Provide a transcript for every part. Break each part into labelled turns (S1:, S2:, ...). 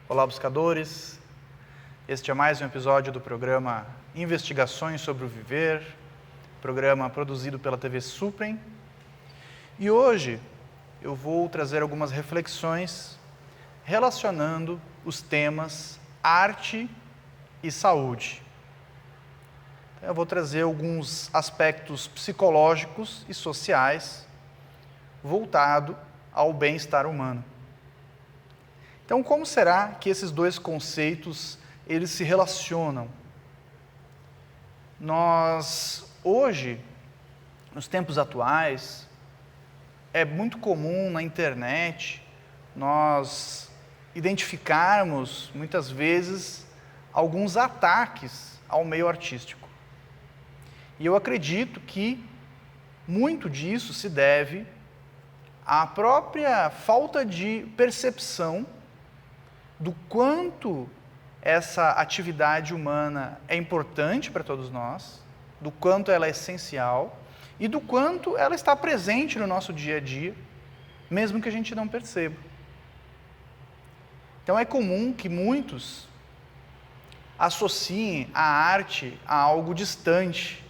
S1: Olá, buscadores. Este é mais um episódio do programa Investigações sobre o Viver, programa produzido pela TV Suprem. E hoje eu vou trazer algumas reflexões relacionando os temas arte e saúde. Eu vou trazer alguns aspectos psicológicos e sociais voltado ao bem-estar humano. Então, como será que esses dois conceitos eles se relacionam? Nós, hoje, nos tempos atuais, é muito comum na internet nós identificarmos, muitas vezes, alguns ataques ao meio artístico. E eu acredito que muito disso se deve à própria falta de percepção do quanto essa atividade humana é importante para todos nós, do quanto ela é essencial e do quanto ela está presente no nosso dia a dia, mesmo que a gente não perceba. Então é comum que muitos associem a arte a algo distante,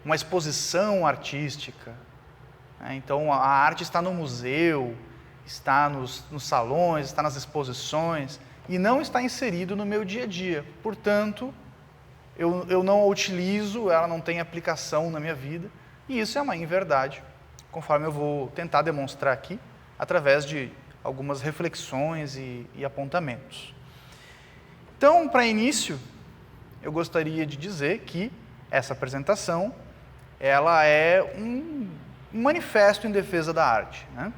S1: uma exposição artística. Então a arte está no museu, está nos salões, está nas exposições e não está inserido no meu dia a dia. Portanto, eu não a utilizo, ela não tem aplicação na minha vida e isso é uma inverdade, conforme eu vou tentar demonstrar aqui, através de algumas reflexões e apontamentos. Então, para início, eu gostaria de dizer que essa apresentação ela é um manifesto em defesa da arte, né?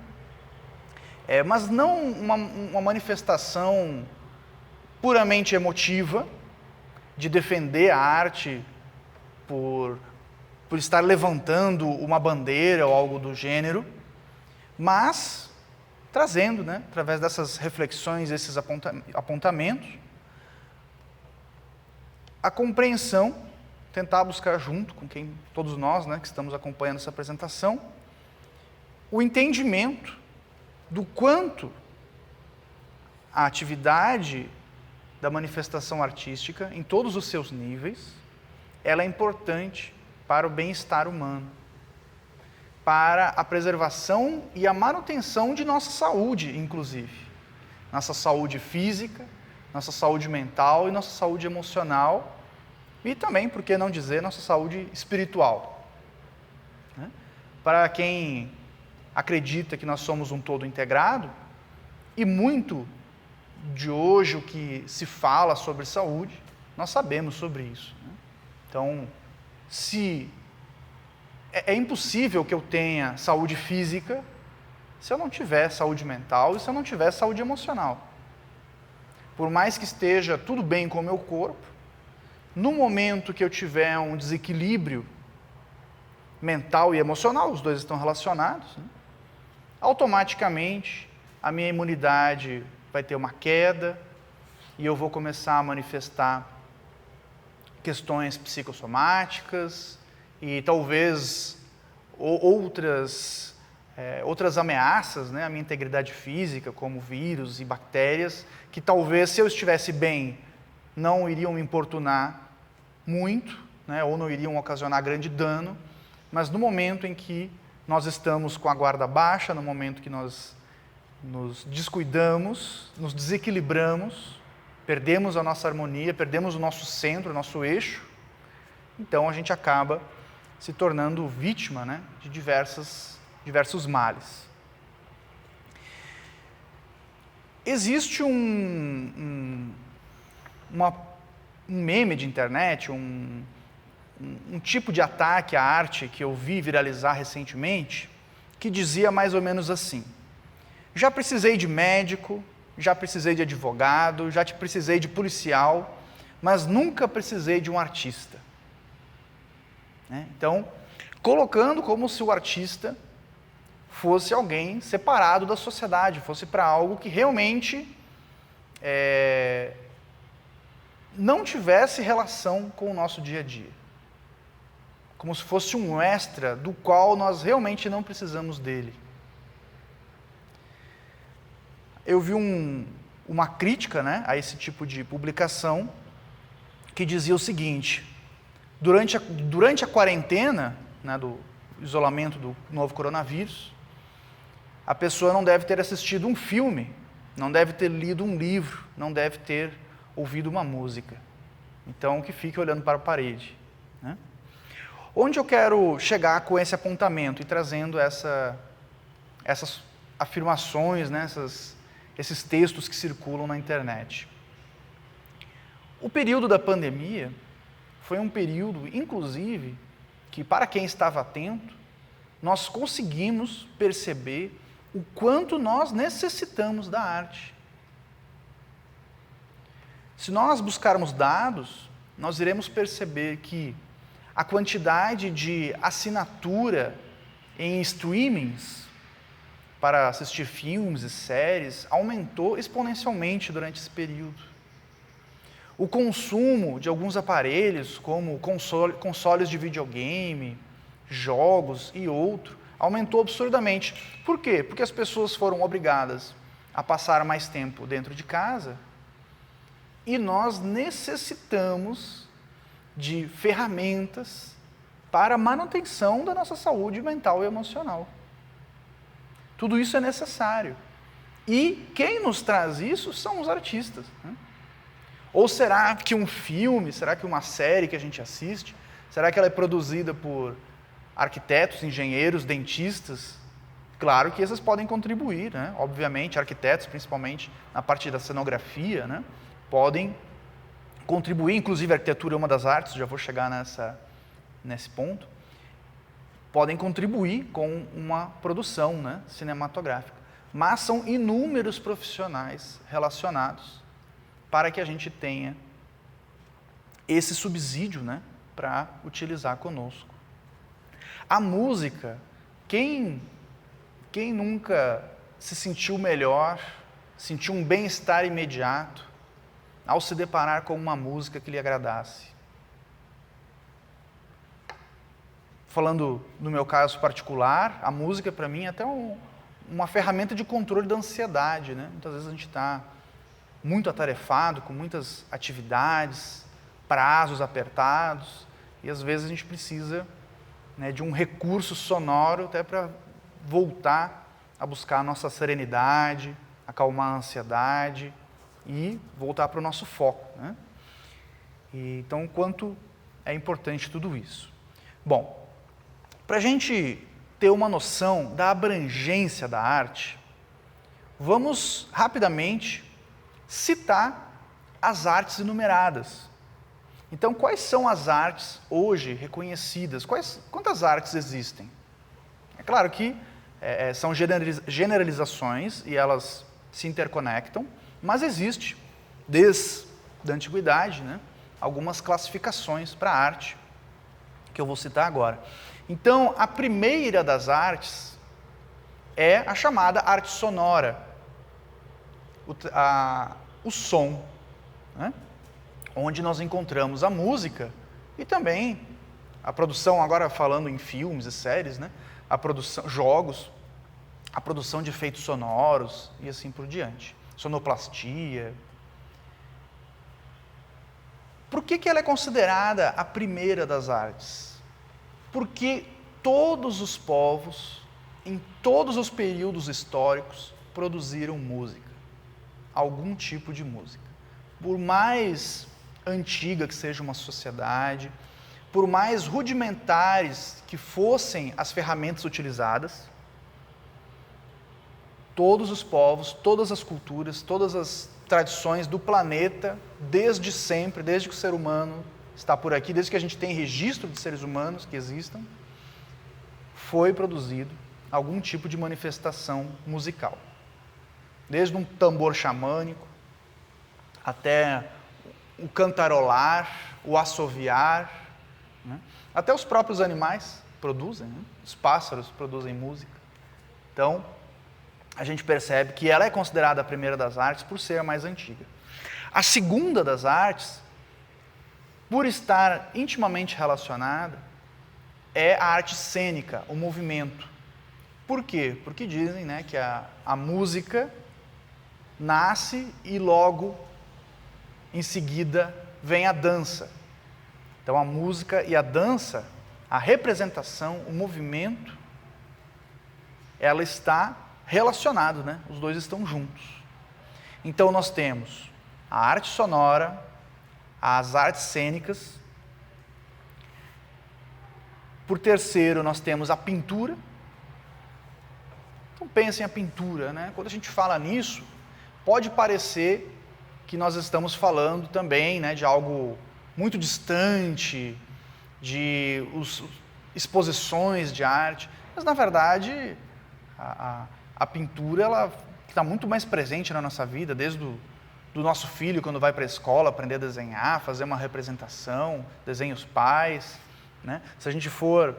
S1: Mas não uma manifestação puramente emotiva, de defender a arte por estar levantando uma bandeira ou algo do gênero, mas trazendo, né, através dessas reflexões, esses apontamentos, a compreensão, tentar buscar junto com todos nós, né, que estamos acompanhando essa apresentação, o entendimento do quanto a atividade da manifestação artística, em todos os seus níveis, ela é importante para o bem-estar humano, para a preservação e a manutenção de nossa saúde, inclusive. Nossa saúde física, nossa saúde mental e nossa saúde emocional, e também, por que não dizer, nossa saúde espiritual. Para quem acredita que nós somos um todo integrado, e muito de hoje o que se fala sobre saúde, nós sabemos sobre isso. Então, se é impossível que eu tenha saúde física se eu não tiver saúde mental e se eu não tiver saúde emocional. Por mais que esteja tudo bem com o meu corpo, no momento que eu tiver um desequilíbrio mental e emocional, os dois estão relacionados, né? Automaticamente a minha imunidade vai ter uma queda e eu vou começar a manifestar questões psicossomáticas e talvez outras ameaças, né, à minha integridade física, como vírus e bactérias, que talvez, se eu estivesse bem, não iriam me importunar muito, né, ou não iriam ocasionar grande dano, mas no momento em que nós estamos com a guarda baixa, no momento que nós nos descuidamos, nos desequilibramos, perdemos a nossa harmonia, perdemos o nosso centro, o nosso eixo, então a gente acaba se tornando vítima, né, de diversos males. Existe um meme de internet, um tipo de ataque à arte que eu vi viralizar recentemente, que dizia mais ou menos assim: já precisei de médico, já precisei de advogado, já precisei de policial, mas nunca precisei de um artista. Então, colocando como se o artista fosse alguém separado da sociedade, fosse para algo que realmente não tivesse relação com o nosso dia a dia. Como se fosse um extra do qual nós realmente não precisamos dele. Eu vi um uma crítica, né, a esse tipo de publicação, que dizia o seguinte: durante a quarentena, né, do isolamento do novo coronavírus, a pessoa não deve ter assistido um filme, não deve ter lido um livro, não deve ter ouvido uma música. Então, que fique olhando para a parede, né? Onde eu quero chegar com esse apontamento e trazendo essas afirmações, né, esses textos que circulam na internet? O período da pandemia foi um período, inclusive, que, para quem estava atento, nós conseguimos perceber o quanto nós necessitamos da arte. Se nós buscarmos dados, nós iremos perceber que a quantidade de assinatura em streamings para assistir filmes e séries aumentou exponencialmente durante esse período. O consumo de alguns aparelhos, como consoles de videogame, jogos e outro, aumentou absurdamente. Por quê? Porque as pessoas foram obrigadas a passar mais tempo dentro de casa e nós necessitamos de ferramentas para a manutenção da nossa saúde mental e emocional. Tudo isso é necessário. E quem nos traz isso são os artistas, né? Ou será que um filme, será que uma série que a gente assiste, será que ela é produzida por arquitetos, engenheiros, dentistas? Claro que esses podem contribuir, né? Obviamente, arquitetos, principalmente na parte da cenografia, né, podem contribuir, inclusive a arquitetura é uma das artes, já vou chegar nesse ponto, podem contribuir com uma produção, né, cinematográfica. Mas são inúmeros profissionais relacionados para que a gente tenha esse subsídio, né, para utilizar conosco. A música, quem nunca se sentiu melhor, sentiu um bem-estar imediato ao se deparar com uma música que lhe agradasse? Falando no meu caso particular, a música para mim é até uma ferramenta de controle da ansiedade, né? Muitas vezes a gente está muito atarefado, com muitas atividades, prazos apertados, e às vezes a gente precisa, né, de um recurso sonoro até para voltar a buscar a nossa serenidade, acalmar a ansiedade e voltar para o nosso foco, né? Então, o quanto é importante tudo isso. Bom, para a gente ter uma noção da abrangência da arte, vamos rapidamente citar as artes enumeradas. Então, quais são as artes hoje reconhecidas? Quantas artes existem? É claro que são generalizações e elas se interconectam, mas existe, desde a antiguidade, né, algumas classificações para a arte, que eu vou citar agora. Então, a primeira das artes é a chamada arte sonora, o som, né? Onde nós encontramos a música e também a produção, agora falando em filmes e séries, né? A produção, jogos, a produção de efeitos sonoros e assim por diante. Sonoplastia. Por que ela é considerada a primeira das artes? Porque todos os povos, em todos os períodos históricos, produziram música. Algum tipo de música. Por mais antiga que seja uma sociedade, por mais rudimentares que fossem as ferramentas utilizadas, todos os povos, todas as culturas, todas as tradições do planeta, desde sempre, desde que o ser humano está por aqui, desde que a gente tem registro de seres humanos que existam, foi produzido algum tipo de manifestação musical. Desde um tambor xamânico, até o cantarolar, o assoviar, né? Até os próprios animais produzem, né? Os pássaros produzem música. Então, a gente percebe que ela é considerada a primeira das artes por ser a mais antiga. A segunda das artes, por estar intimamente relacionada, é a arte cênica, o movimento. Por quê? Porque dizem, né, que a música nasce e logo em seguida vem a dança. Então a música e a dança, a representação, o movimento, ela está relacionado, né? Os dois estão juntos. Então nós temos a arte sonora, as artes cênicas. Por terceiro, nós temos a pintura. Então pensem a pintura, né? Quando a gente fala nisso, pode parecer que nós estamos falando também, né, de algo muito distante, de exposições de arte, mas na verdade a pintura ela está muito mais presente na nossa vida, desde do nosso filho quando vai para a escola aprender a desenhar, fazer uma representação, desenha os pais, né? Se a gente for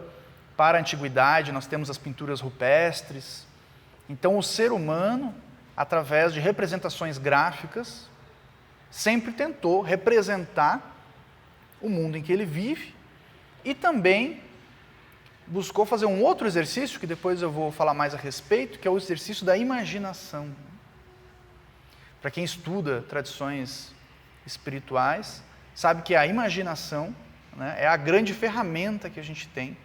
S1: para a antiguidade, nós temos as pinturas rupestres. Então o ser humano, através de representações gráficas, sempre tentou representar o mundo em que ele vive e também buscou fazer um outro exercício, que depois eu vou falar mais a respeito, que é o exercício da imaginação. Para quem estuda tradições espirituais, sabe que a imaginação, né, é a grande ferramenta que a gente tem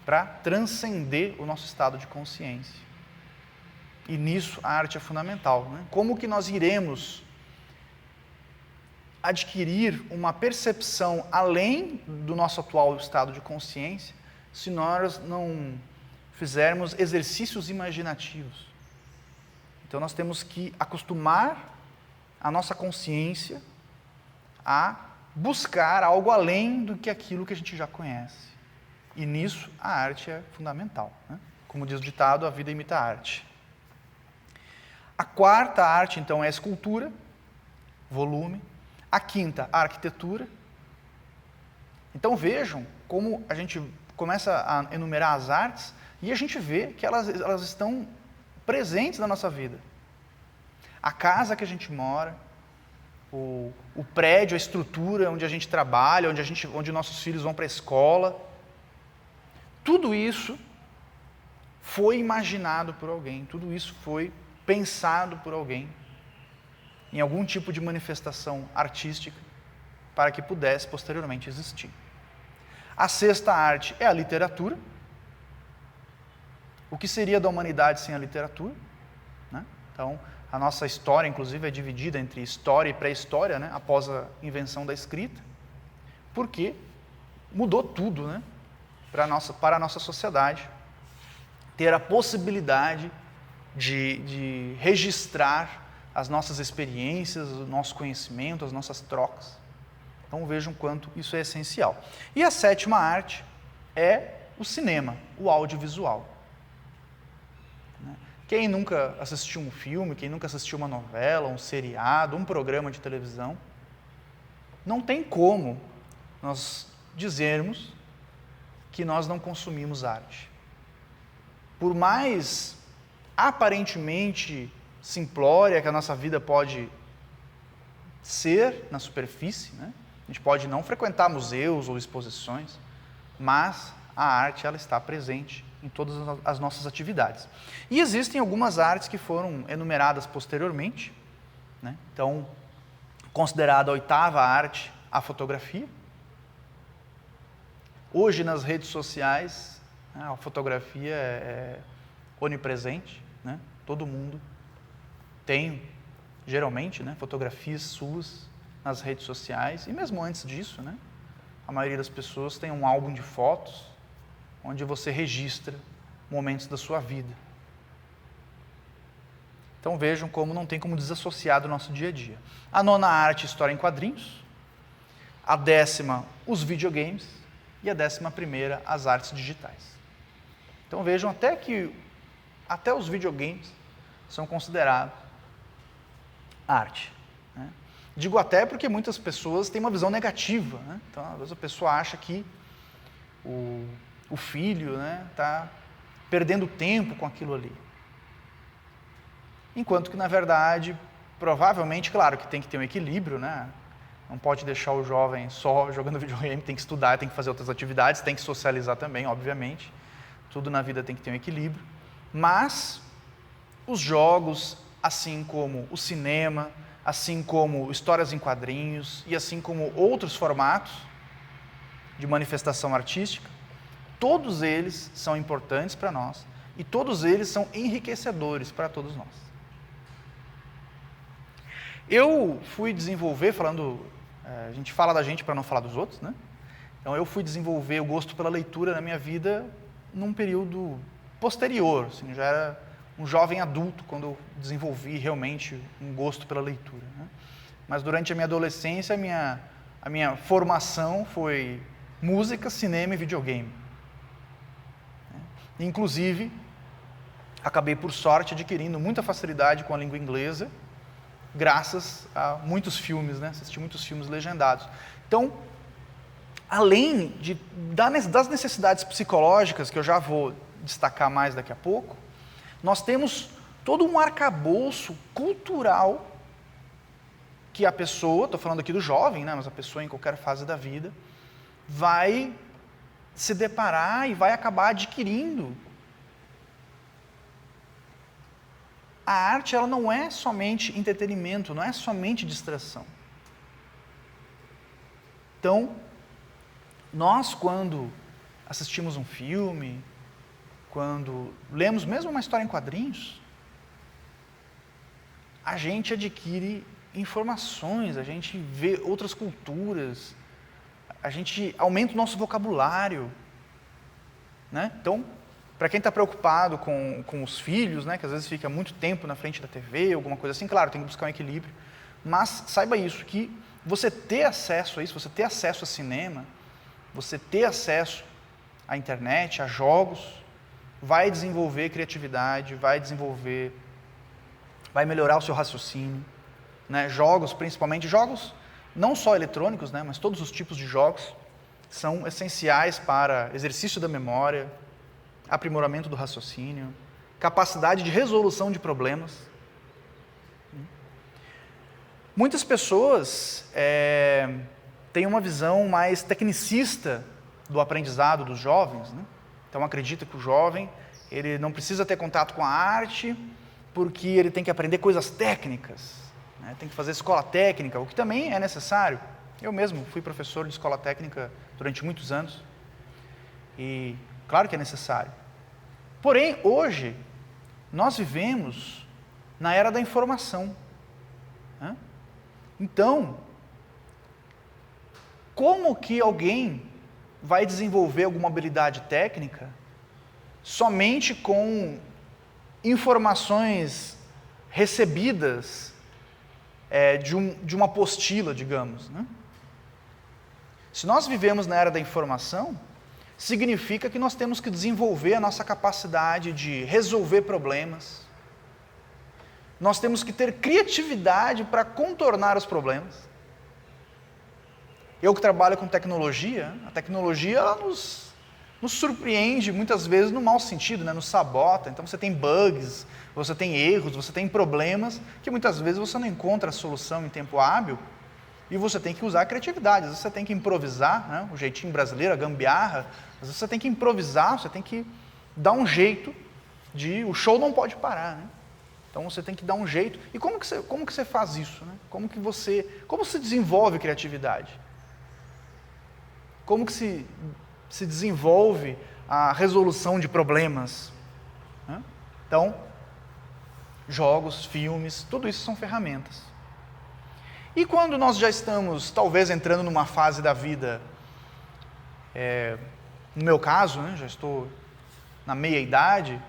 S1: para transcender o nosso estado de consciência. E nisso a arte é fundamental, né? Como que nós iremos adquirir uma percepção além do nosso atual estado de consciência se nós não fizermos exercícios imaginativos? Então nós temos que acostumar a nossa consciência a buscar algo além do que aquilo que a gente já conhece. E nisso a arte é fundamental, né? Como diz o ditado, a vida imita a arte. A quarta arte, então, é a escultura, volume. A quinta, a arquitetura. Então vejam como a gente começa a enumerar as artes e a gente vê que elas estão presentes na nossa vida. A casa que a gente mora, o prédio, a estrutura onde a gente trabalha, onde nossos filhos vão para a escola, tudo isso foi imaginado por alguém, tudo isso foi pensado por alguém em algum tipo de manifestação artística para que pudesse posteriormente existir. A sexta arte é a literatura. O que seria da humanidade sem a literatura, né? Então, a nossa história, inclusive, é dividida entre história e pré-história, né? Após a invenção da escrita, porque mudou tudo, né? Para a nossa sociedade ter a possibilidade de registrar as nossas experiências, o nosso conhecimento, as nossas trocas. Então vejam quanto isso é essencial. E a sétima arte é o cinema, o audiovisual. Quem nunca assistiu um filme, quem nunca assistiu uma novela, um seriado, um programa de televisão, não tem como nós dizermos que nós não consumimos arte. Por mais aparentemente simplória que a nossa vida pode ser na superfície, né? A gente pode não frequentar museus ou exposições, mas a arte ela está presente em todas as nossas atividades. E existem algumas artes que foram enumeradas posteriormente, né? Então, considerada a oitava arte, a fotografia. Hoje nas redes sociais, a fotografia é onipresente, né? Todo mundo tem, geralmente, né, fotografias suas nas redes sociais, e mesmo antes disso, né, a maioria das pessoas tem um álbum de fotos onde você registra momentos da sua vida. Então vejam como não tem como desassociar do nosso dia a dia. A nona arte, história em quadrinhos. A décima, os videogames. E a 11ª, as artes digitais. Então vejam até os videogames são considerados arte, né? Digo até porque muitas pessoas têm uma visão negativa, né? Então, às vezes a pessoa acha que o filho, né, está perdendo tempo com aquilo ali. Enquanto que, na verdade, provavelmente, claro que tem que ter um equilíbrio, né? Não pode deixar o jovem só jogando videogame, tem que estudar, tem que fazer outras atividades, tem que socializar também, obviamente. Tudo na vida tem que ter um equilíbrio. Mas os jogos, assim como o cinema, assim como histórias em quadrinhos e assim como outros formatos de manifestação artística, todos eles são importantes para nós e todos eles são enriquecedores para todos nós. Eu fui desenvolver, a gente fala da gente para não falar dos outros, né? Então eu fui desenvolver o gosto pela leitura na minha vida num período posterior, assim, já era um jovem adulto quando eu desenvolvi realmente um gosto pela leitura, né? Mas durante a minha adolescência, a minha formação foi música, cinema e videogame. Inclusive, acabei por sorte adquirindo muita facilidade com a língua inglesa, graças a muitos filmes, né? Assisti muitos filmes legendados. Então, além das necessidades psicológicas, que eu já vou destacar mais daqui a pouco, nós temos todo um arcabouço cultural que a pessoa, estou falando aqui do jovem, né, mas a pessoa em qualquer fase da vida, vai se deparar e vai acabar adquirindo. A arte, ela não é somente entretenimento, não é somente distração. Então, nós, quando assistimos um filme, quando lemos mesmo uma história em quadrinhos, a gente adquire informações, a gente vê outras culturas, a gente aumenta o nosso vocabulário, né? Então, para quem está preocupado com os filhos, né, que às vezes fica muito tempo na frente da TV, alguma coisa assim, claro, tem que buscar um equilíbrio, mas saiba isso, que você ter acesso a isso, você ter acesso a cinema, você ter acesso à internet, a jogos, vai desenvolver criatividade, vai melhorar o seu raciocínio, né? Jogos, principalmente jogos, não só eletrônicos, né, mas todos os tipos de jogos são essenciais para exercício da memória, aprimoramento do raciocínio, capacidade de resolução de problemas. Muitas pessoas têm uma visão mais tecnicista do aprendizado dos jovens, né? Então acredita que o jovem ele não precisa ter contato com a arte porque ele tem que aprender coisas técnicas, né? Tem que fazer escola técnica, o que também é necessário. Eu mesmo fui professor de escola técnica durante muitos anos e claro que é necessário. Porém, hoje, nós vivemos na era da informação, né? Então, como que alguém vai desenvolver alguma habilidade técnica somente com informações recebidas de uma apostila, digamos, né? Se nós vivemos na era da informação, significa que nós temos que desenvolver a nossa capacidade de resolver problemas. Nós temos que ter criatividade para contornar os problemas. Eu que trabalho com tecnologia, a tecnologia ela nos surpreende muitas vezes no mau sentido, né? Nos sabota. Então você tem bugs, você tem erros, você tem problemas que muitas vezes você não encontra a solução em tempo hábil e você tem que usar a criatividade. Às vezes você tem que improvisar, né? O jeitinho brasileiro, a gambiarra. Às vezes você tem que improvisar, você tem que dar um jeito o show não pode parar, né? Então você tem que dar um jeito. E como que você faz isso, né? Como se desenvolve criatividade? Como que se desenvolve a resolução de problemas, né? Então, jogos, filmes, tudo isso são ferramentas. E quando nós já estamos, talvez, entrando numa fase da vida, no meu caso, né, já estou na meia-idade,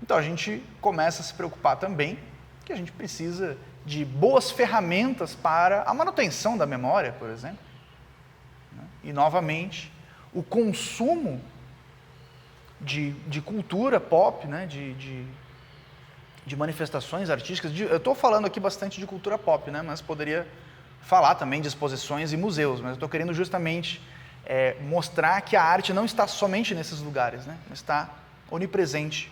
S1: então a gente começa a se preocupar também que a gente precisa de boas ferramentas para a manutenção da memória, por exemplo. E, novamente, o consumo de cultura pop, né, de manifestações artísticas. Eu estou falando aqui bastante de cultura pop, né, mas poderia falar também de exposições e museus, mas eu estou querendo justamente mostrar que a arte não está somente nesses lugares, né, está onipresente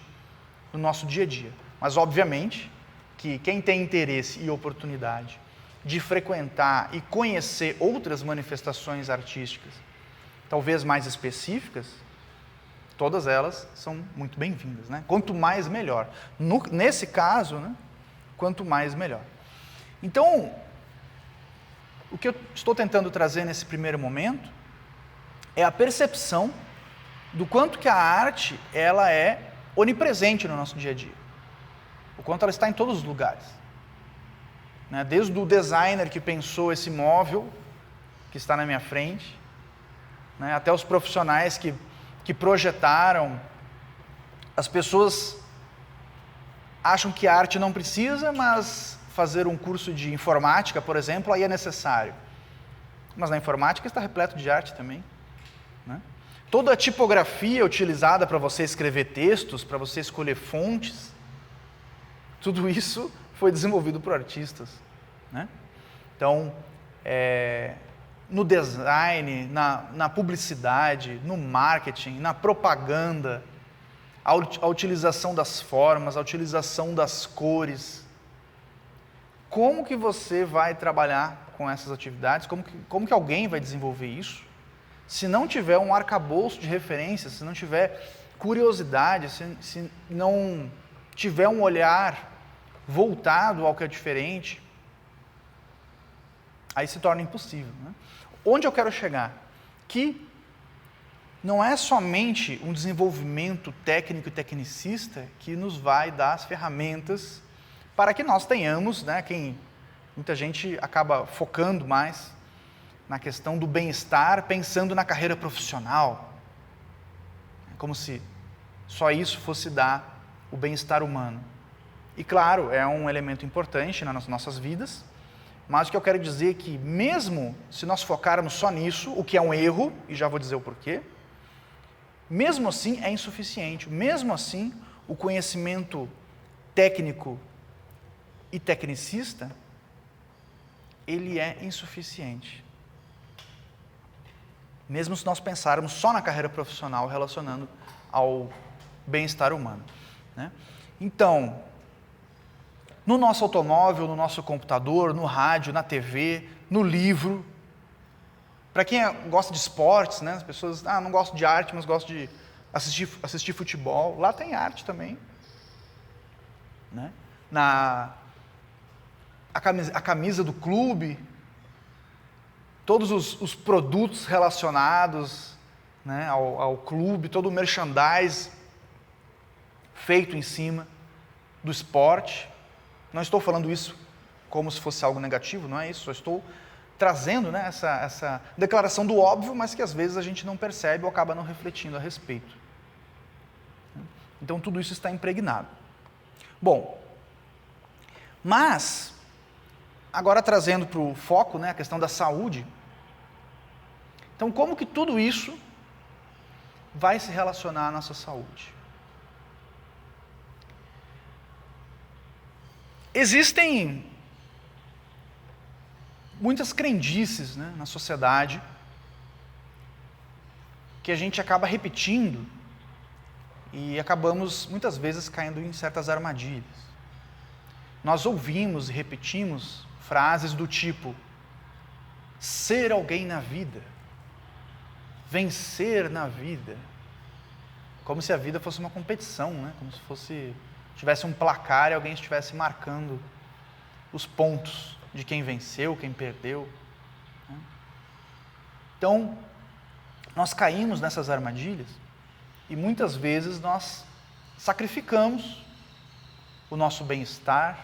S1: no nosso dia a dia. Mas, obviamente, que quem tem interesse e oportunidade de frequentar e conhecer outras manifestações artísticas, talvez mais específicas, todas elas são muito bem-vindas, né? Quanto mais, melhor. Nesse caso, né, quanto mais melhor. Então, o que eu estou tentando trazer nesse primeiro momento é a percepção do quanto que a arte ela é onipresente no nosso dia a dia. O quanto ela está em todos os lugares. Né? Desde o designer que pensou esse móvel que está na minha frente, né? Até os profissionais que projetaram. As pessoas acham que a arte não precisa, mas fazer um curso de informática, por exemplo, aí é necessário. Mas na informática está repleto de arte também. Né? Toda a tipografia utilizada para você escrever textos, para você escolher fontes, tudo isso foi desenvolvido por artistas. Né? Então, no design, na publicidade, no marketing, na propaganda, a utilização das formas, a utilização das cores. Como que você vai trabalhar com essas atividades? Como que alguém vai desenvolver isso? Se não tiver um arcabouço de referências, se não tiver curiosidade, se não tiver um olhar voltado ao que é diferente, aí se torna impossível. Né? Onde eu quero chegar? Que não é somente um desenvolvimento técnico e tecnicista que nos vai dar as ferramentas para que nós tenhamos, né, muita gente acaba focando mais na questão do bem-estar, pensando na carreira profissional, como se só isso fosse dar o bem-estar humano. E claro, é um elemento importante nas nossas vidas, mas o que eu quero dizer é que mesmo se nós focarmos só nisso, o que é um erro, e já vou dizer o porquê, mesmo assim é insuficiente. Mesmo assim, o conhecimento técnico e tecnicista, ele é insuficiente. Mesmo se nós pensarmos só na carreira profissional relacionando ao bem-estar humano. Né? Então, no nosso automóvel, no nosso computador, no rádio, na TV, no livro. Para quem gosta de esportes, né? As pessoas, não gosto de arte, mas gosto de assistir futebol. Lá tem arte também. Né? A camisa do clube, todos os produtos relacionados, né, ao clube, todo o merchandise feito em cima do esporte. Não estou falando isso como se fosse algo negativo, não é isso, só estou trazendo, né, essa declaração do óbvio, mas que às vezes a gente não percebe ou acaba não refletindo a respeito. Então tudo isso está impregnado. Bom, mas, agora trazendo para o foco, né, a questão da saúde, então como que tudo isso vai se relacionar à nossa saúde? Existem muitas crendices, né, na sociedade que a gente acaba repetindo e acabamos muitas vezes caindo em certas armadilhas. Nós ouvimos e repetimos frases do tipo: ser alguém na vida, vencer na vida, como se a vida fosse uma competição, né? Como se tivesse um placar e alguém estivesse marcando os pontos de quem venceu, quem perdeu. Então, nós caímos nessas armadilhas e muitas vezes nós sacrificamos o nosso bem-estar,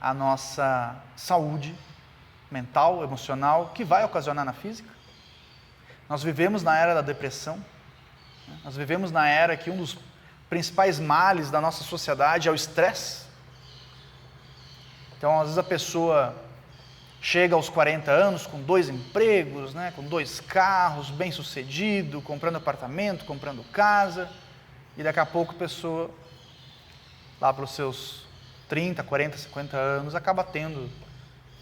S1: a nossa saúde mental, emocional, que vai ocasionar na física. Nós vivemos na era da depressão, nós vivemos na era que um dos principais males da nossa sociedade é o estresse. Então, às vezes a pessoa chega aos 40 anos com 2 empregos, né, com 2 carros, bem-sucedido, comprando apartamento, comprando casa, e daqui a pouco a pessoa, lá para os seus 30, 40, 50 anos, acaba tendo,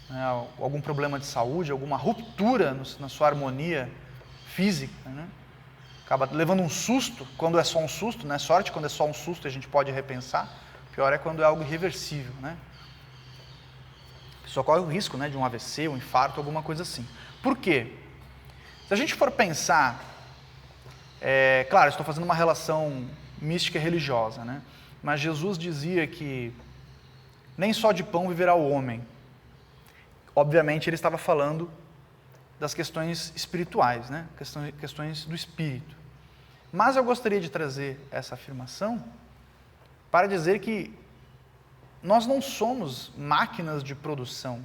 S1: né, algum problema de saúde, alguma ruptura na sua harmonia física, né? Acaba levando um susto, quando é só um susto, né? Sorte quando é só um susto a gente pode repensar, pior é quando é algo irreversível, né? A pessoa corre o risco, né, de um AVC, um infarto, alguma coisa assim. Por quê? Se a gente for pensar, claro, estou fazendo uma relação mística e religiosa, né? Mas Jesus dizia que nem só de pão viverá o homem. Obviamente ele estava falando das questões espirituais, né? Questões do espírito. Mas eu gostaria de trazer essa afirmação para dizer que nós não somos máquinas de produção.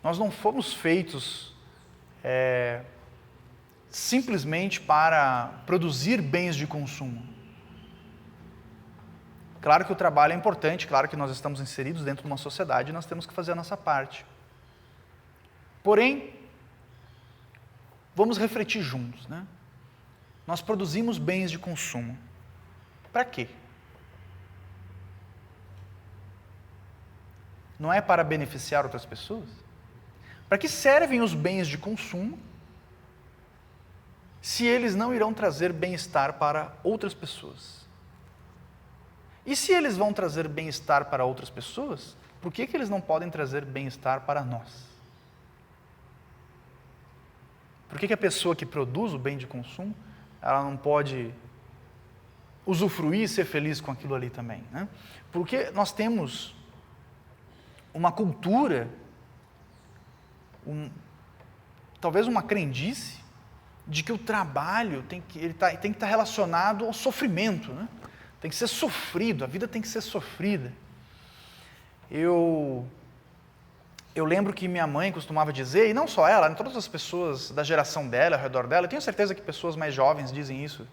S1: Nós não fomos feitos simplesmente para produzir bens de consumo. Claro que o trabalho é importante, claro que nós estamos inseridos dentro de uma sociedade e nós temos que fazer a nossa parte. Porém, vamos refletir juntos, né? Nós produzimos bens de consumo. Para quê? Não é para beneficiar outras pessoas? Para que servem os bens de consumo se eles não irão trazer bem-estar para outras pessoas? E se eles vão trazer bem-estar para outras pessoas, por que eles não podem trazer bem-estar para nós? Por que a pessoa que produz o bem de consumo, ela não pode usufruir e ser feliz com aquilo ali também, né? Porque nós temos uma cultura, talvez uma crendice, de que o trabalho tem que estar relacionado ao sofrimento, né? Tem que ser sofrido, a vida tem que ser sofrida. Eu lembro que minha mãe costumava dizer, e não só ela, todas as pessoas da geração dela, ao redor dela, eu tenho certeza que pessoas mais jovens dizem isso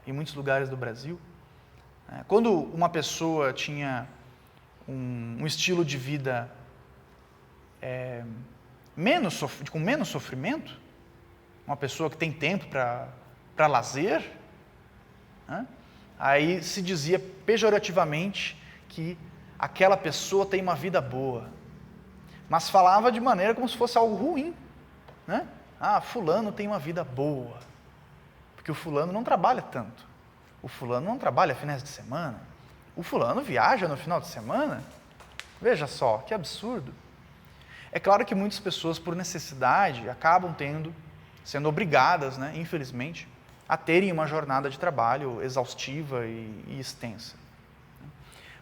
S1: em muitos lugares do Brasil. Quando uma pessoa tinha um estilo de vida com menos sofrimento, uma pessoa que tem tempo para lazer, né? Aí se dizia pejorativamente que aquela pessoa tem uma vida boa, mas falava de maneira como se fosse algo ruim, né? Ah, fulano tem uma vida boa, porque o fulano não trabalha tanto, o fulano não trabalha finais de semana, o fulano viaja no final de semana. Veja só, que absurdo. É claro que muitas pessoas, por necessidade, acabam sendo obrigadas, né, infelizmente, a terem uma jornada de trabalho exaustiva e extensa.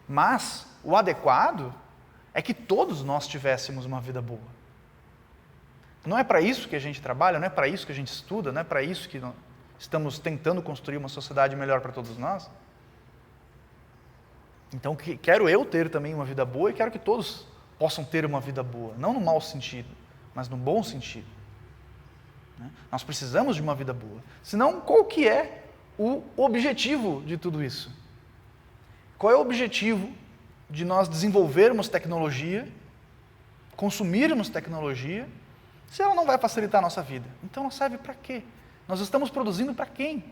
S1: Mas o adequado é que todos nós tivéssemos uma vida boa. Não é para isso que a gente trabalha, não é para isso que a gente estuda, não é para isso que nós estamos tentando construir uma sociedade melhor para todos nós? Então, quero eu ter também uma vida boa e quero que todos possam ter uma vida boa, não no mau sentido, mas no bom sentido. Nós precisamos de uma vida boa. Senão, qual que é o objetivo de tudo isso? Qual é o objetivo de nós desenvolvermos tecnologia, consumirmos tecnologia, se ela não vai facilitar a nossa vida? Então, ela serve para quê? Nós estamos produzindo para quem?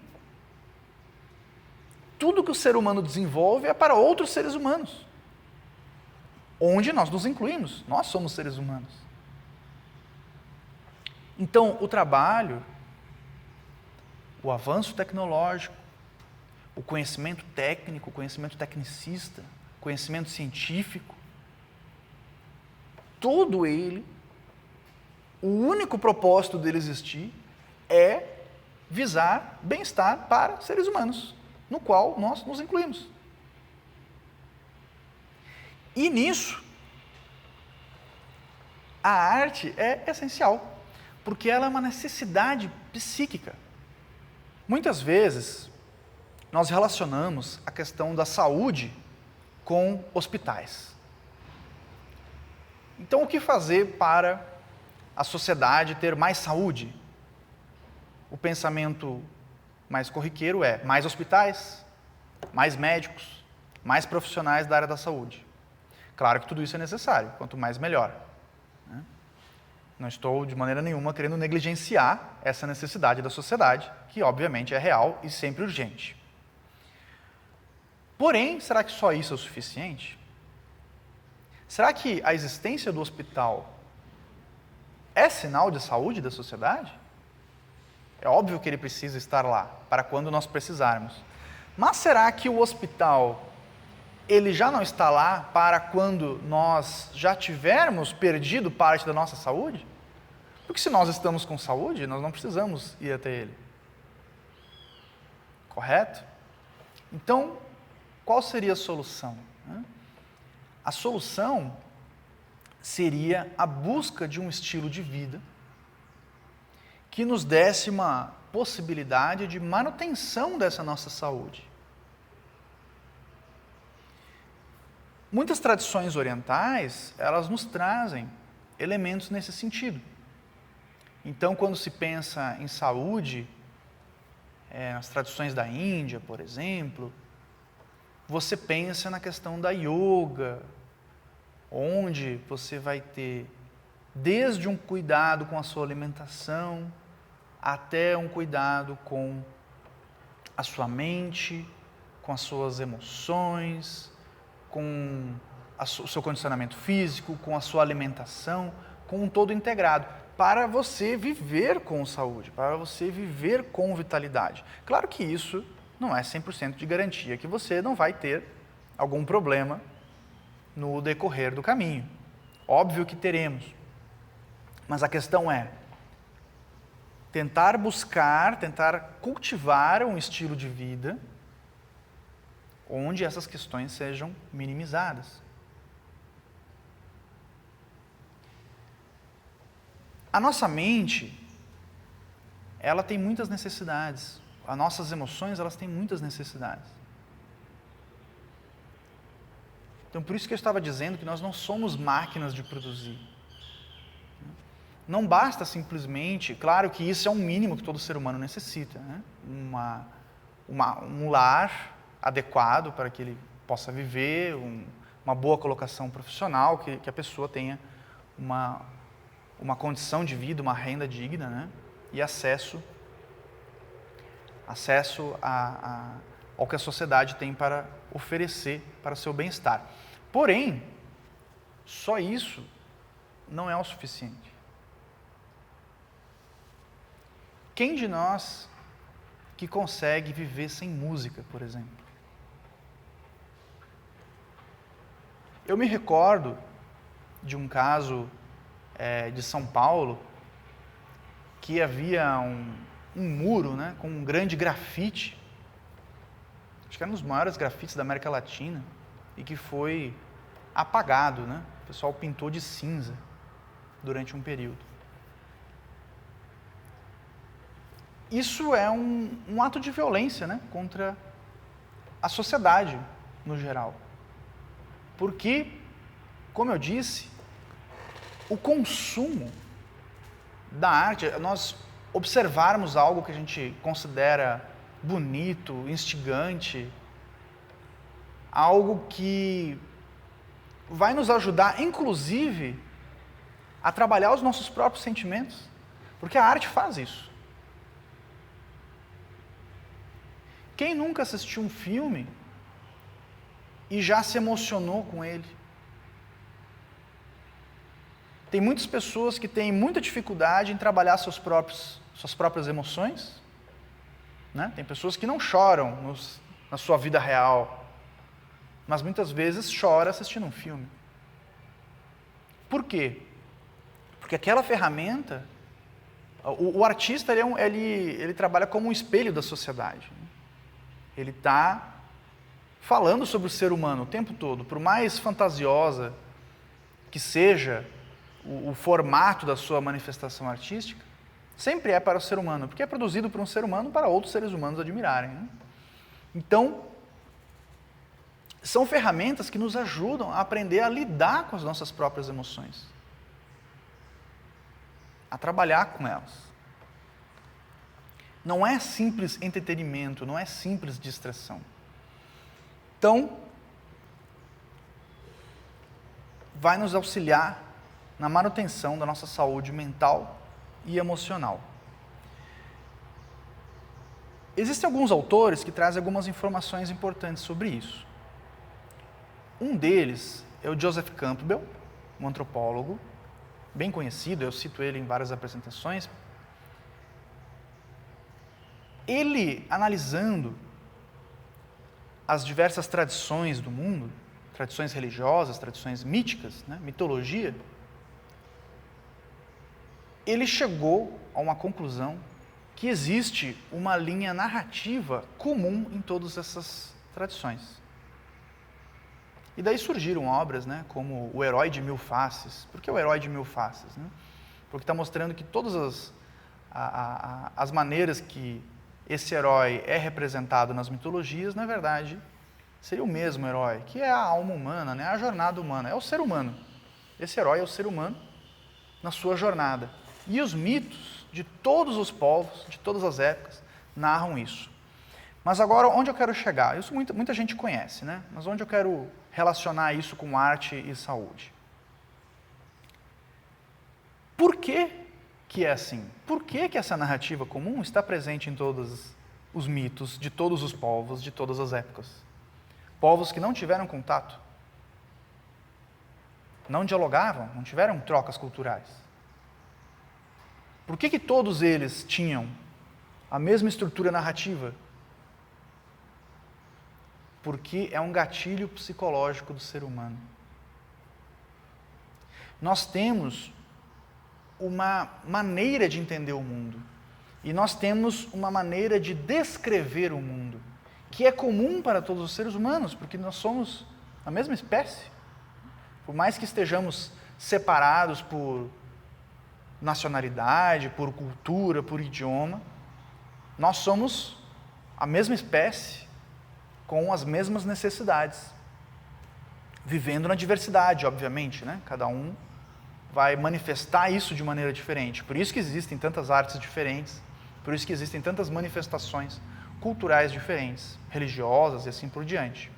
S1: Tudo que o ser humano desenvolve é para outros seres humanos, onde nós nos incluímos. Nós somos seres humanos. Então, o trabalho, o avanço tecnológico, o conhecimento técnico, o conhecimento tecnicista, o conhecimento científico, todo ele, o único propósito dele existir é visar bem-estar para seres humanos, no qual nós nos incluímos. E nisso, a arte é essencial, porque ela é uma necessidade psíquica. Muitas vezes, nós relacionamos a questão da saúde com hospitais. Então, o que fazer para a sociedade ter mais saúde? O pensamento mais corriqueiro é mais hospitais, mais médicos, mais profissionais da área da saúde. Claro que tudo isso é necessário, quanto mais melhor. Não estou de maneira nenhuma querendo negligenciar essa necessidade da sociedade, que obviamente é real e sempre urgente. Porém, será que só isso é o suficiente? Será que a existência do hospital é sinal de saúde da sociedade? É óbvio que ele precisa estar lá, para quando nós precisarmos. Mas será que o hospital, ele já não está lá para quando nós já tivermos perdido parte da nossa saúde? Porque se nós estamos com saúde, nós não precisamos ir até ele. Correto? Então, qual seria a solução? A solução seria a busca de um estilo de vida que nos desse uma possibilidade de manutenção dessa nossa saúde. Muitas tradições orientais, elas nos trazem elementos nesse sentido. Então, quando se pensa em saúde, nas tradições da Índia, por exemplo, você pensa na questão da yoga, onde você vai ter desde um cuidado com a sua alimentação, até um cuidado com a sua mente, com as suas emoções, com o seu condicionamento físico, com a sua alimentação, com um todo integrado, para você viver com saúde, para você viver com vitalidade. Claro que isso não é 100% de garantia que você não vai ter algum problema no decorrer do caminho. Óbvio que teremos. Mas a questão é tentar cultivar um estilo de vida onde essas questões sejam minimizadas. A nossa mente, ela tem muitas necessidades. As nossas emoções, elas têm muitas necessidades. Então, por isso que eu estava dizendo que nós não somos máquinas de produzir. Não basta simplesmente, claro que isso é um mínimo que todo ser humano necessita, né? Um lar adequado para que ele possa viver, uma boa colocação profissional, que a pessoa tenha uma condição de vida, uma renda digna, né? E acesso ao que a sociedade tem para oferecer para o seu bem-estar. Porém, só isso não é o suficiente. Quem de nós que consegue viver sem música, por exemplo? Eu me recordo de um caso de São Paulo, que havia um muro, né, com um grande grafite, acho que era um dos maiores grafites da América Latina, e que foi apagado, né? O pessoal pintou de cinza durante um período. Isso é um ato de violência, né, contra a sociedade no geral. Porque, como eu disse, o consumo da arte, nós observarmos algo que a gente considera bonito, instigante, algo que vai nos ajudar, inclusive, a trabalhar os nossos próprios sentimentos, porque a arte faz isso. Quem nunca assistiu um filme e já se emocionou com ele? Tem muitas pessoas que têm muita dificuldade em trabalhar suas próprias emoções, né? Tem pessoas que não choram na sua vida real, mas muitas vezes chora assistindo um filme. Por quê? Porque aquela ferramenta, o artista ele trabalha como um espelho da sociedade. Ele está falando sobre o ser humano o tempo todo. Por mais fantasiosa que seja o formato da sua manifestação artística, sempre é para o ser humano, porque é produzido por um ser humano para outros seres humanos admirarem, né? Então, são ferramentas que nos ajudam a aprender a lidar com as nossas próprias emoções, a trabalhar com elas. Não é simples entretenimento, não é simples distração. Então, vai nos auxiliar na manutenção da nossa saúde mental e emocional. Existem alguns autores que trazem algumas informações importantes sobre isso. Um deles é o Joseph Campbell, um antropólogo bem conhecido, eu cito ele em várias apresentações. Ele, analisando as diversas tradições do mundo, tradições religiosas, tradições míticas, né, mitologia, ele chegou a uma conclusão que existe uma linha narrativa comum em todas essas tradições. E daí surgiram obras, né, como O Herói de Mil Faces. Por que o Herói de Mil Faces? Né? Porque está mostrando que todas as maneiras que esse herói é representado nas mitologias, na verdade, seria o mesmo herói, que é a alma humana, né, a jornada humana, é o ser humano. Esse herói é o ser humano na sua jornada. E os mitos de todos os povos, de todas as épocas, narram isso. Mas agora, onde eu quero chegar? Isso muita gente conhece, né? Mas onde eu quero relacionar isso com arte e saúde? Por que que é assim? Por que que essa narrativa comum está presente em todos os mitos de todos os povos, de todas as épocas? Povos que não tiveram contato, não dialogavam, não tiveram trocas culturais. Por que que todos eles tinham a mesma estrutura narrativa? Porque é um gatilho psicológico do ser humano. Nós temos uma maneira de entender o mundo. E nós temos uma maneira de descrever o mundo, que é comum para todos os seres humanos, porque nós somos a mesma espécie. Por mais que estejamos separados por nacionalidade, por cultura, por idioma, nós somos a mesma espécie, com as mesmas necessidades, vivendo na diversidade, obviamente, né? Cada um vai manifestar isso de maneira diferente. Por isso que existem tantas artes diferentes, por isso que existem tantas manifestações culturais diferentes, religiosas e assim por diante.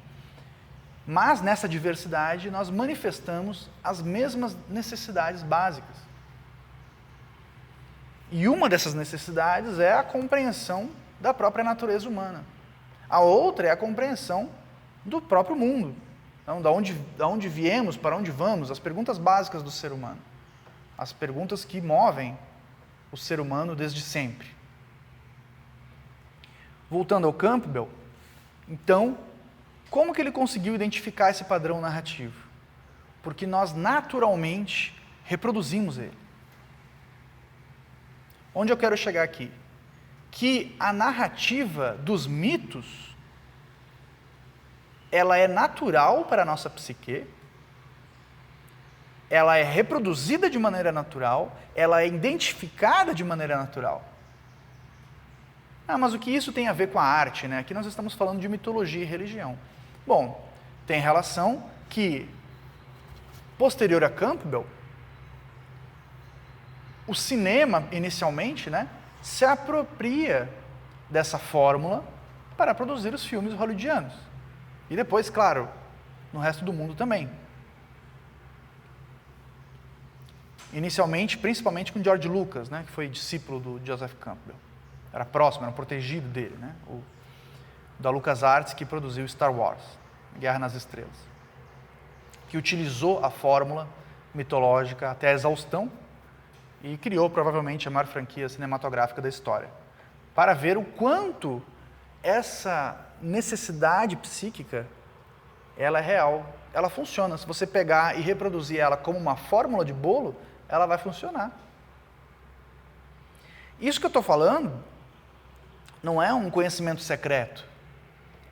S1: Mas nessa diversidade nós manifestamos as mesmas necessidades básicas. E uma dessas necessidades é a compreensão da própria natureza humana. A outra é a compreensão do próprio mundo. Então, da onde viemos, para onde vamos, as perguntas básicas do ser humano. As perguntas que movem o ser humano desde sempre. Voltando ao Campbell, então, como que ele conseguiu identificar esse padrão narrativo? Porque nós naturalmente reproduzimos ele. Onde eu quero chegar aqui? Que a narrativa dos mitos, ela é natural para a nossa psique, ela é reproduzida de maneira natural, ela é identificada de maneira natural. Mas o que isso tem a ver com a arte, né? Aqui nós estamos falando de mitologia e religião. Bom, tem relação que, posterior a Campbell, o cinema, inicialmente, né, se apropria dessa fórmula para produzir os filmes hollywoodianos. E depois, claro, no resto do mundo também. Inicialmente, principalmente com George Lucas, né, que foi discípulo do Joseph Campbell. Era próximo, era um protegido dele, né, da LucasArts, que produziu Star Wars, Guerra nas Estrelas, que utilizou a fórmula mitológica até a exaustão e criou provavelmente a maior franquia cinematográfica da história, para ver o quanto essa necessidade psíquica, ela é real, ela funciona. Se você pegar e reproduzir ela como uma fórmula de bolo, ela vai funcionar. Isso que eu estou falando não é um conhecimento secreto.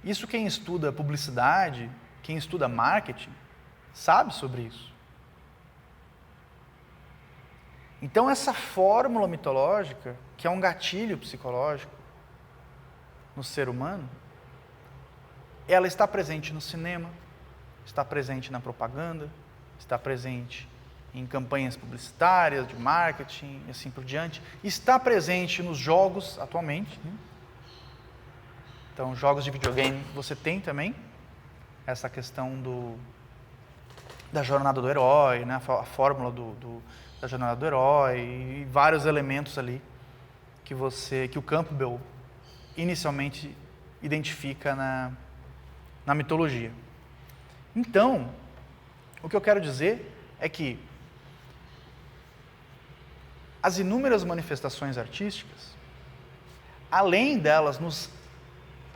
S1: Isso quem estuda publicidade, quem estuda marketing, sabe sobre isso. Então essa fórmula mitológica, que é um gatilho psicológico no ser humano, ela está presente no cinema, está presente na propaganda, está presente em campanhas publicitárias, de marketing e assim por diante, está presente nos jogos atualmente, né? Então, jogos de videogame, você tem também essa questão da jornada do herói, né? A fórmula da jornada do herói e vários elementos ali que o Campbell inicialmente identifica na mitologia. Então, o que eu quero dizer é que as inúmeras manifestações artísticas, além delas nos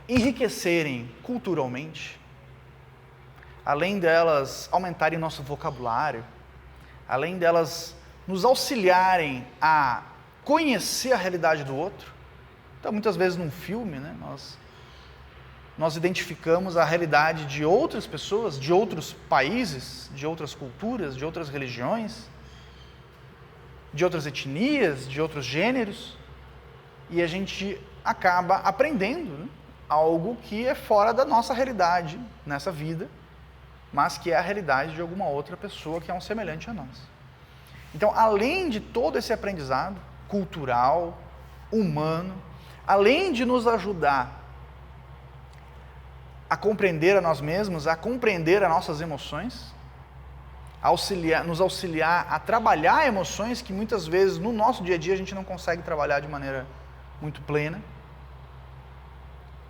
S1: enriquecerem culturalmente, além delas aumentarem nosso vocabulário, além delas nos auxiliarem a conhecer a realidade do outro. Então, muitas vezes num filme, né, nós identificamos a realidade de outras pessoas, de outros países, de outras culturas, de outras religiões, de outras etnias, de outros gêneros, e a gente acaba aprendendo, né, algo que é fora da nossa realidade nessa vida, mas que é a realidade de alguma outra pessoa que é um semelhante a nós. Então, além de todo esse aprendizado cultural, humano, além de nos ajudar a compreender a nós mesmos, a compreender as nossas emoções, nos auxiliar a trabalhar emoções que muitas vezes no nosso dia a dia a gente não consegue trabalhar de maneira muito plena,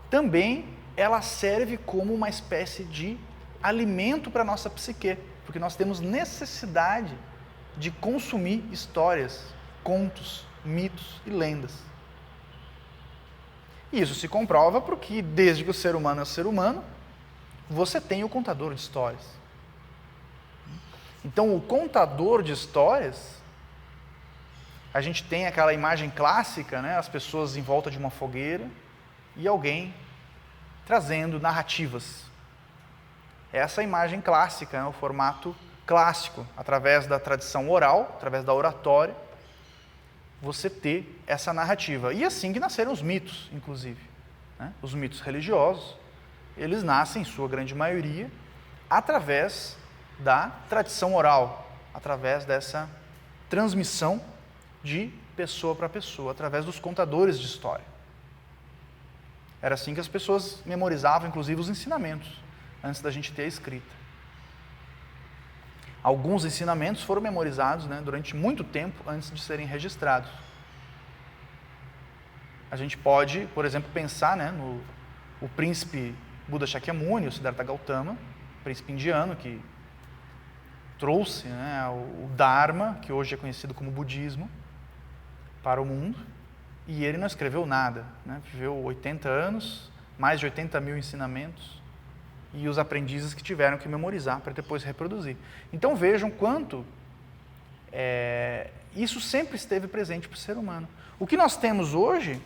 S1: também ela serve como uma espécie de alimento para a nossa psique, porque nós temos necessidade de consumir histórias, contos, mitos e lendas. E isso se comprova porque, desde que o ser humano é ser humano, você tem o contador de histórias. Então, o contador de histórias, a gente tem aquela imagem clássica, né, as pessoas em volta de uma fogueira e alguém trazendo narrativas. Essa imagem clássica, né, o formato clássico, através da tradição oral, através da oratória, você ter essa narrativa. E assim que nasceram os mitos, inclusive. Né? Os mitos religiosos, eles nascem, em sua grande maioria, através da tradição oral, através dessa transmissão de pessoa para pessoa, através dos contadores de história. Era assim que as pessoas memorizavam, inclusive, os ensinamentos, antes da gente ter a escrita. Alguns ensinamentos foram memorizados, né, durante muito tempo antes de serem registrados. A gente pode, por exemplo, pensar, né, no príncipe Buda Shakyamuni, o Siddhartha Gautama, príncipe indiano que trouxe, né, o Dharma, que hoje é conhecido como budismo, para o mundo, e ele não escreveu nada, né, viveu 80 anos, mais de 80 mil ensinamentos, e os aprendizes que tiveram que memorizar para depois reproduzir. Então vejam quanto isso sempre esteve presente para o ser humano. O que nós temos hoje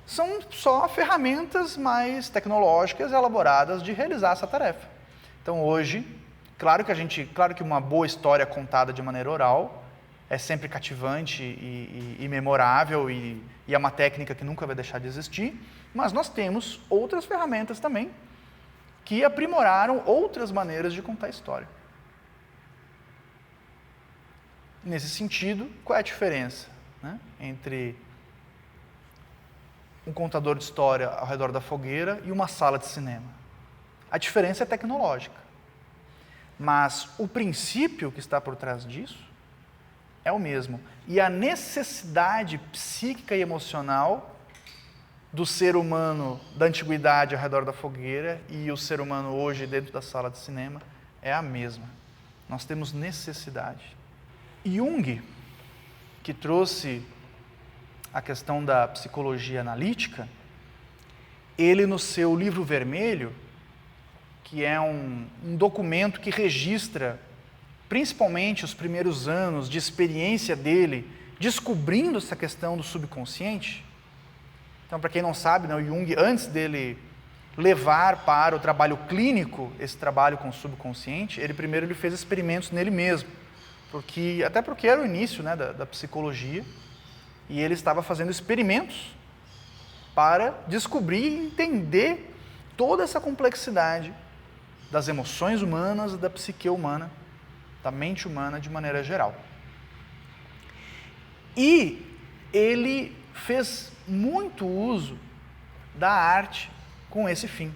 S1: são só ferramentas mais tecnológicas elaboradas de realizar essa tarefa. Então hoje, claro que uma boa história contada de maneira oral é sempre cativante e memorável e é uma técnica que nunca vai deixar de existir, mas nós temos outras ferramentas também que aprimoraram outras maneiras de contar a história. Nesse sentido, qual é a diferença, né, entre um contador de história ao redor da fogueira e uma sala de cinema? A diferença é tecnológica, mas o princípio que está por trás disso é o mesmo. E a necessidade psíquica e emocional do ser humano da antiguidade ao redor da fogueira e o ser humano hoje dentro da sala de cinema é a mesma. Nós temos necessidade. Jung, que trouxe a questão da psicologia analítica, ele no seu livro vermelho, que é um documento que registra principalmente os primeiros anos de experiência dele, descobrindo essa questão do subconsciente. Então, para quem não sabe, né, o Jung, antes dele levar para o trabalho clínico esse trabalho com o subconsciente, ele primeiro fez experimentos nele mesmo, até porque era o início, né, da psicologia, e ele estava fazendo experimentos para descobrir e entender toda essa complexidade das emoções humanas e da psique humana, da mente humana de maneira geral. E ele fez muito uso da arte com esse fim.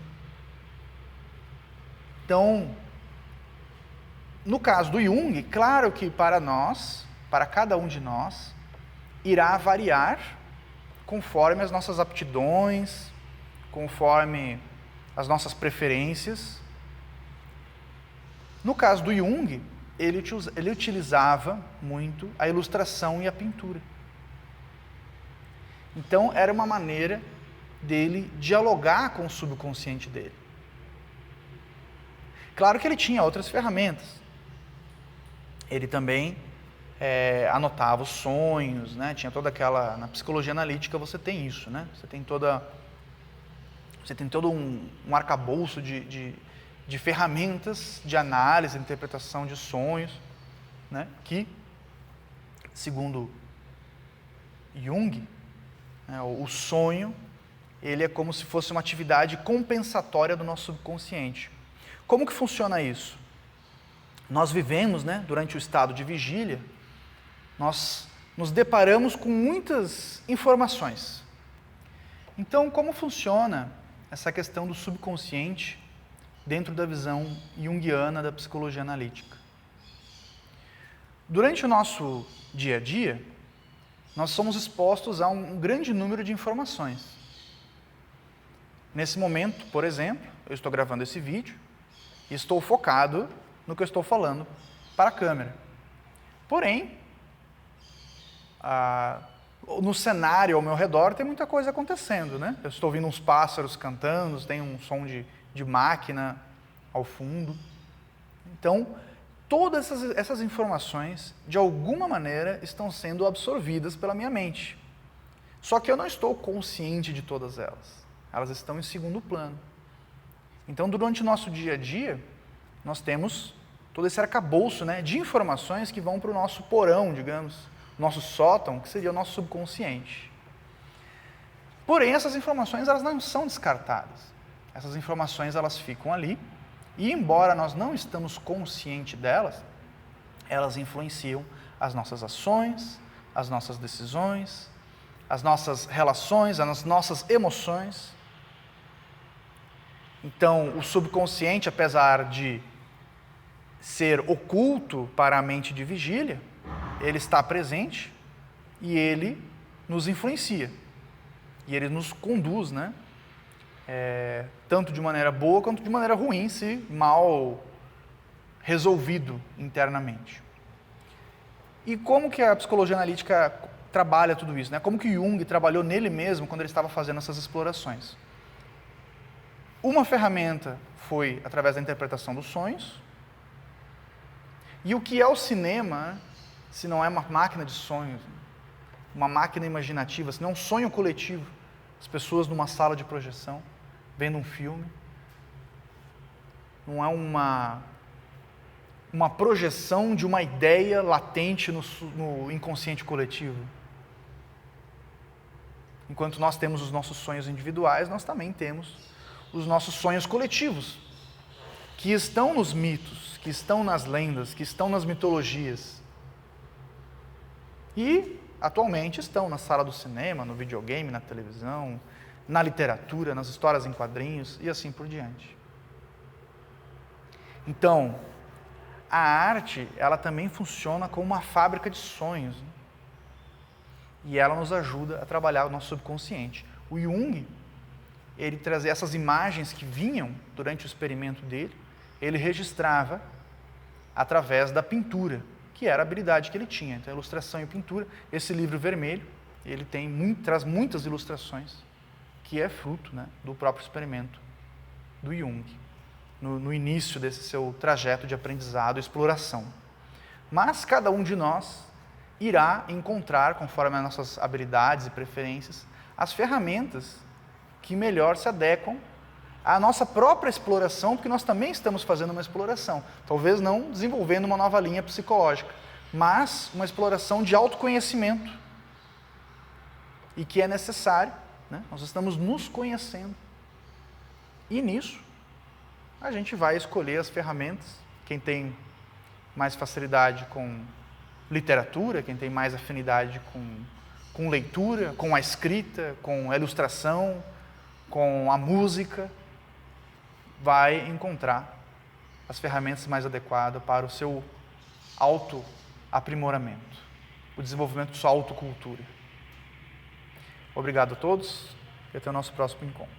S1: Então, no caso do Jung, claro que para nós, para cada um de nós, irá variar conforme as nossas aptidões, conforme as nossas preferências. No caso do Jung, ele utilizava muito a ilustração e a pintura. Então, era uma maneira dele dialogar com o subconsciente dele. Claro que ele tinha outras ferramentas. Ele também anotava os sonhos, né? Tinha toda aquela... Na psicologia analítica você tem isso, né? Você tem Você tem todo um arcabouço de ferramentas de análise, interpretação de sonhos, né, que, segundo Jung, né, o sonho, ele é como se fosse uma atividade compensatória do nosso subconsciente. Como que funciona isso? Nós vivemos, né, durante o estado de vigília, nós nos deparamos com muitas informações. Então, como funciona essa questão do subconsciente dentro da visão junguiana da psicologia analítica? Durante o nosso dia a dia, nós somos expostos a um grande número de informações. Nesse momento, por exemplo, eu estou gravando esse vídeo e estou focado no que eu estou falando para a câmera. Porém, no cenário ao meu redor tem muita coisa acontecendo, né? Eu estou ouvindo uns pássaros cantando, tem um som de máquina ao fundo. Então, todas essas informações, de alguma maneira, estão sendo absorvidas pela minha mente. Só que eu não estou consciente de todas elas. Elas estão em segundo plano. Então, durante o nosso dia a dia, nós temos todo esse arcabouço, né, de informações que vão para o nosso porão, digamos, nosso sótão, que seria o nosso subconsciente. Porém, essas informações elas não são descartadas. Essas informações elas ficam ali e, embora nós não estamos conscientes delas, elas influenciam as nossas ações, as nossas decisões, as nossas relações, as nossas emoções. Então, o subconsciente, apesar de ser oculto para a mente de vigília, ele está presente e ele nos influencia. E ele nos conduz, né? Tanto de maneira boa quanto de maneira ruim, se mal resolvido internamente. E como que a psicologia analítica trabalha tudo isso, né? Como que Jung trabalhou nele mesmo quando ele estava fazendo essas explorações? Uma ferramenta foi através da interpretação dos sonhos. E o que é o cinema, se não é uma máquina de sonhos, uma máquina imaginativa, se não é um sonho coletivo, as pessoas numa sala de projeção, vendo um filme, não é uma projeção de uma ideia latente no inconsciente coletivo. Enquanto nós temos os nossos sonhos individuais, nós também temos os nossos sonhos coletivos, que estão nos mitos, que estão nas lendas, que estão nas mitologias. E, atualmente, estão na sala do cinema, no videogame, na televisão, na literatura, nas histórias em quadrinhos e assim por diante. Então, a arte, ela também funciona como uma fábrica de sonhos, né? E ela nos ajuda a trabalhar o nosso subconsciente. O Jung, ele trazia essas imagens que vinham durante o experimento dele, ele registrava através da pintura, que era a habilidade que ele tinha. Então, ilustração e pintura. Esse livro vermelho, ele traz muitas ilustrações, que é fruto, né, do próprio experimento do Jung, no início desse seu trajeto de aprendizado e exploração. Mas cada um de nós irá encontrar, conforme as nossas habilidades e preferências, as ferramentas que melhor se adequam à nossa própria exploração, porque nós também estamos fazendo uma exploração. Talvez não desenvolvendo uma nova linha psicológica, mas uma exploração de autoconhecimento. E que é necessário, né? Nós estamos nos conhecendo. E nisso, a gente vai escolher as ferramentas. Quem tem mais facilidade com literatura, quem tem mais afinidade com leitura, com a escrita, com a ilustração, com a música, vai encontrar as ferramentas mais adequadas para o seu autoaprimoramento, o desenvolvimento de sua autocultura. Obrigado a todos e até o nosso próximo encontro.